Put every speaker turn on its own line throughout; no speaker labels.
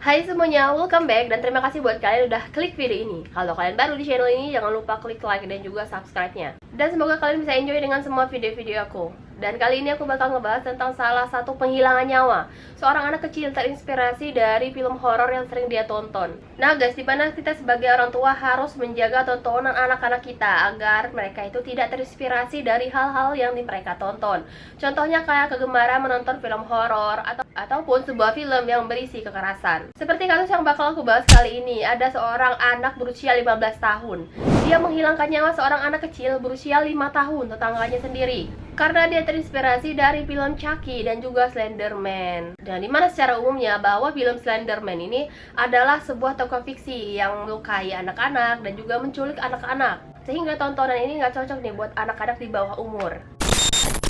Hai semuanya, welcome back dan terima kasih buat kalian udah klik video ini. Kalau kalian baru di channel ini, jangan lupa klik like dan juga subscribe-nya. Dan semoga kalian bisa enjoy dengan semua video-video aku. Dan kali ini aku bakal ngebahas tentang salah satu penghilangan nyawa. Seorang anak kecil terinspirasi dari film horor yang sering dia tonton. Nah guys, dimana kita sebagai orang tua harus menjaga tontonan anak-anak kita agar mereka itu tidak terinspirasi dari hal-hal yang mereka tonton. Contohnya kayak kegemaran menonton film horor ataupun sebuah film yang berisi kekerasan. Seperti kasus yang bakal aku bahas kali ini, ada seorang anak berusia 15 tahun. Dia menghilangkan nyawa seorang anak kecil berusia 5 tahun, tetangganya sendiri, karena dia terinspirasi dari film Chucky dan juga Slenderman. Dan dimana secara umumnya bahwa film Slenderman ini adalah sebuah tokoh fiksi yang melukai anak-anak dan juga menculik anak-anak, sehingga tontonan ini nggak cocok nih buat anak-anak di bawah umur.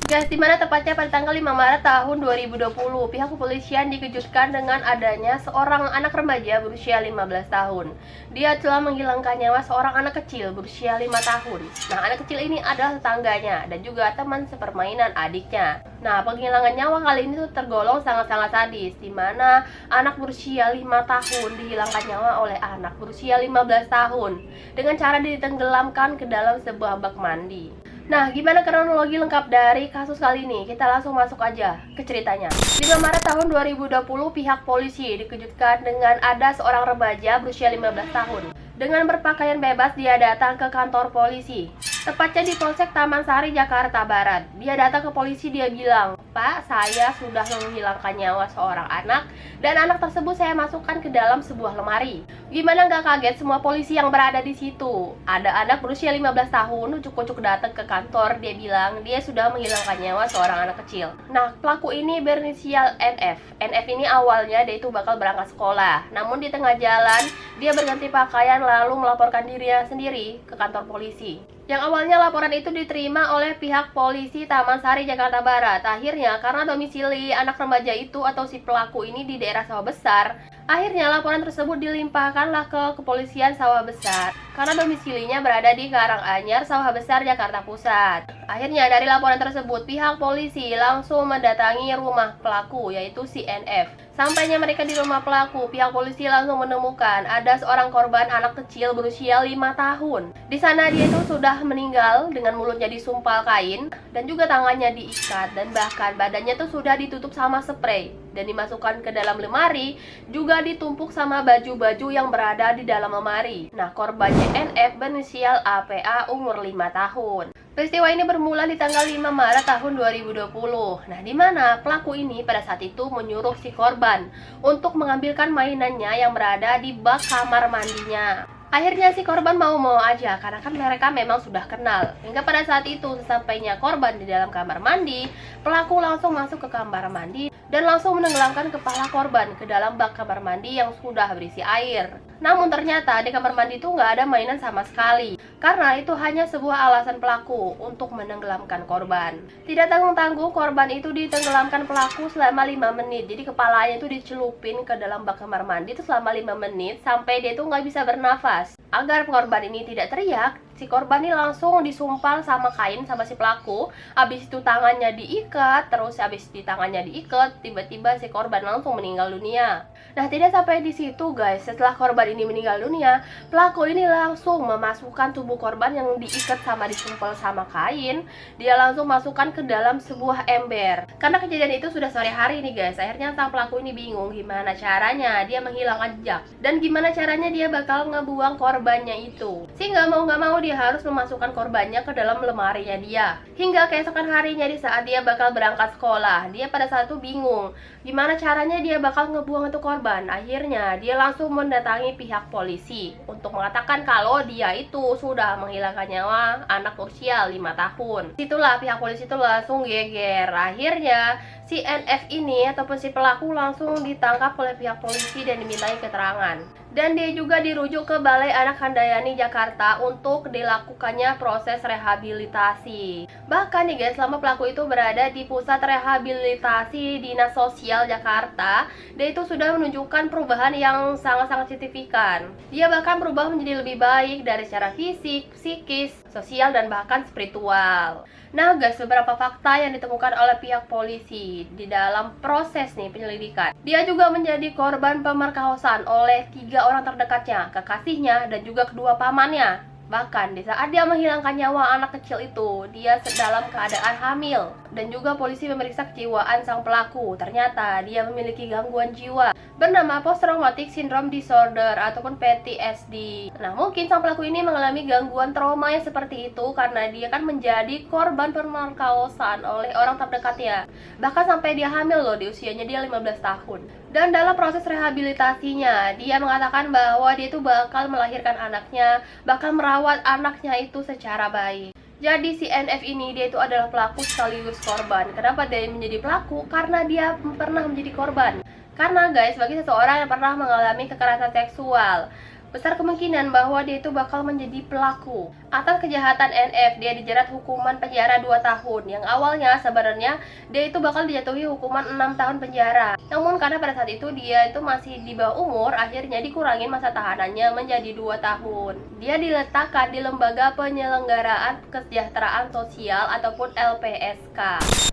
Guys, dimana tepatnya pada tanggal 5 Maret tahun 2020, pihak kepolisian dikejutkan dengan adanya seorang anak remaja berusia 15 tahun. Dia telah menghilangkan nyawa seorang anak kecil berusia 5 tahun. Nah, anak kecil ini adalah tetangganya dan juga teman sepermainan adiknya. Nah, penghilangan nyawa kali ini tuh tergolong sangat-sangat sadis, dimana anak berusia 5 tahun dihilangkan nyawa oleh anak berusia 15 tahun dengan cara ditenggelamkan ke dalam sebuah bak mandi. Nah, gimana kronologi lengkap dari kasus kali ini? Kita langsung masuk aja ke ceritanya. 5 Maret tahun 2020, pihak polisi dikejutkan dengan ada seorang remaja berusia 15 tahun. Dengan berpakaian bebas, dia datang ke kantor polisi, tepatnya di Polsek Taman Sari, Jakarta Barat. Dia datang ke polisi, dia bilang, "Pak, saya sudah menghilangkan nyawa seorang anak, dan anak tersebut saya masukkan ke dalam sebuah lemari." Gimana nggak kaget semua polisi yang berada di situ? Ada anak berusia 15 tahun, ucuk-ucuk datang ke kantor, dia bilang dia sudah menghilangkan nyawa seorang anak kecil. Nah, pelaku ini berinisial NF. NF ini awalnya dia itu bakal berangkat sekolah, namun di tengah jalan dia berganti pakaian lalu melaporkan dirinya sendiri ke kantor polisi. Yang awalnya laporan itu diterima oleh pihak polisi Taman Sari, Jakarta Barat. Akhirnya karena domisili anak remaja itu atau si pelaku ini di daerah Sawah Besar, akhirnya laporan tersebut dilimpahkanlah ke kepolisian Sawah Besar karena domisilinya berada di Karanganyar, Sawah Besar, Jakarta Pusat. Akhirnya dari laporan tersebut pihak polisi langsung mendatangi rumah pelaku, yaitu si NF. Sampainya mereka di rumah pelaku, pihak polisi langsung menemukan ada seorang korban anak kecil berusia 5 tahun. Di sana dia itu sudah meninggal dengan mulutnya disumpal kain dan juga tangannya diikat, dan bahkan badannya tuh sudah ditutup sama spray dan dimasukkan ke dalam lemari, juga ditumpuk sama baju-baju yang berada di dalam lemari. Nah, korbannya NF berinisial APA, umur 5 tahun. Peristiwa ini bermula di tanggal 5 Maret tahun 2020. Nah, di mana pelaku ini pada saat itu menyuruh si korban untuk mengambilkan mainannya yang berada di bak kamar mandinya. Akhirnya si korban mau-mau aja karena kan mereka memang sudah kenal. Hingga pada saat itu sesampainya korban di dalam kamar mandi, pelaku langsung masuk ke kamar mandi dan langsung menenggelamkan kepala korban ke dalam bak kamar mandi yang sudah berisi air. Namun ternyata di kamar mandi itu nggak ada mainan sama sekali, karena itu hanya sebuah alasan pelaku untuk menenggelamkan korban. Tidak tanggung-tanggung, korban itu ditenggelamkan pelaku selama 5 menit. Jadi kepalanya itu dicelupin ke dalam bak kamar mandi itu selama 5 menit sampai dia itu nggak bisa bernafas. Agar korban ini tidak teriak, si korban ini langsung disumpal sama kain sama si pelaku. Habis itu tangannya diikat, terus habis di tangannya diikat, tiba-tiba si korban langsung meninggal dunia. Nah, tidak sampai di situ guys. Setelah korban ini meninggal dunia, pelaku ini langsung memasukkan tubuh korban yang diikat sama disumpal sama kain. Dia langsung masukkan ke dalam sebuah ember. Karena kejadian itu sudah sore hari nih guys. Akhirnya sang pelaku ini bingung gimana caranya dia menghilangkan jejak dan gimana caranya dia bakal ngebuang korbannya itu. Sehingga mau nggak mau dia harus memasukkan korbannya ke dalam lemarinya dia. Hingga keesokan harinya di saat dia bakal berangkat sekolah, dia pada saat itu bingung gimana caranya dia bakal ngebuang itu korban. Akhirnya dia langsung mendatangi pihak polisi untuk mengatakan kalau dia itu sudah menghilangkan nyawa anak usia 5 tahun. Itulah pihak polisi itu langsung geger. Akhirnya si NF ini ataupun si pelaku langsung ditangkap oleh pihak polisi dan dimintai keterangan. Dan dia juga dirujuk ke Balai Anak Handayani Jakarta untuk dilakukannya proses rehabilitasi. Bahkan nih guys, selama pelaku itu berada di pusat rehabilitasi Dinas Sosial Jakarta, dia itu sudah menunjukkan perubahan yang sangat-sangat signifikan. Dia bahkan berubah menjadi lebih baik dari secara fisik, psikis, sosial, dan bahkan spiritual. Nah guys, beberapa fakta yang ditemukan oleh pihak polisi di dalam proses penyelidikan. Dia juga menjadi korban pemerkosaan oleh 3 orang terdekatnya, kekasihnya, dan juga kedua pamannya. Bahkan di saat dia menghilangkan nyawa anak kecil itu, dia dalam keadaan hamil. Dan juga polisi memeriksa kejiwaan sang pelaku. Ternyata dia memiliki gangguan jiwa bernama Post Traumatic Syndrome Disorder ataupun PTSD. Nah, mungkin sang pelaku ini mengalami gangguan trauma yang seperti itu karena dia kan menjadi korban pemerkosaan oleh orang terdekatnya. Bahkan sampai dia hamil loh, di usianya dia 15 tahun. Dan dalam proses rehabilitasinya, dia mengatakan bahwa dia itu bakal melahirkan anaknya, bahkan merawat anaknya itu secara baik. Jadi si NF ini dia itu adalah pelaku sekaligus korban. Kenapa dia menjadi pelaku? Karena dia pernah menjadi korban. Karena guys, bagi seseorang yang pernah mengalami kekerasan seksual, besar kemungkinan bahwa dia itu bakal menjadi pelaku. Atas kejahatan NF, dia dijerat hukuman penjara 2 tahun. Yang awalnya sebenarnya dia itu bakal dijatuhi hukuman 6 tahun penjara. Namun karena pada saat itu dia itu masih di bawah umur, akhirnya dikurangin masa tahanannya menjadi 2 tahun. Dia diletakkan di Lembaga Penyelenggaraan Kesejahteraan Sosial ataupun LPSK.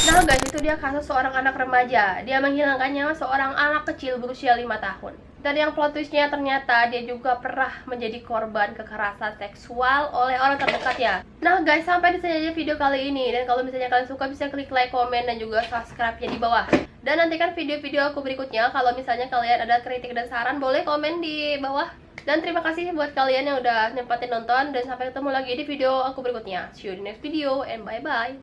Nah guys, itu dia kasus seorang anak remaja. Dia menghilangkan nyawa seorang anak kecil berusia 5 tahun. Dan yang plot twistnya ternyata dia juga pernah menjadi korban kekerasan seksual oleh orang terdekatnya. Nah guys, sampai di sini aja video kali ini. Dan kalau misalnya kalian suka, bisa klik like, komen, dan juga subscribe-nya di bawah. Dan nantikan video-video aku berikutnya. Kalau misalnya kalian ada kritik dan saran, boleh komen di bawah. Dan terima kasih buat kalian yang udah nyempatin nonton. Dan sampai ketemu lagi di video aku berikutnya. See you in the next video and bye-bye.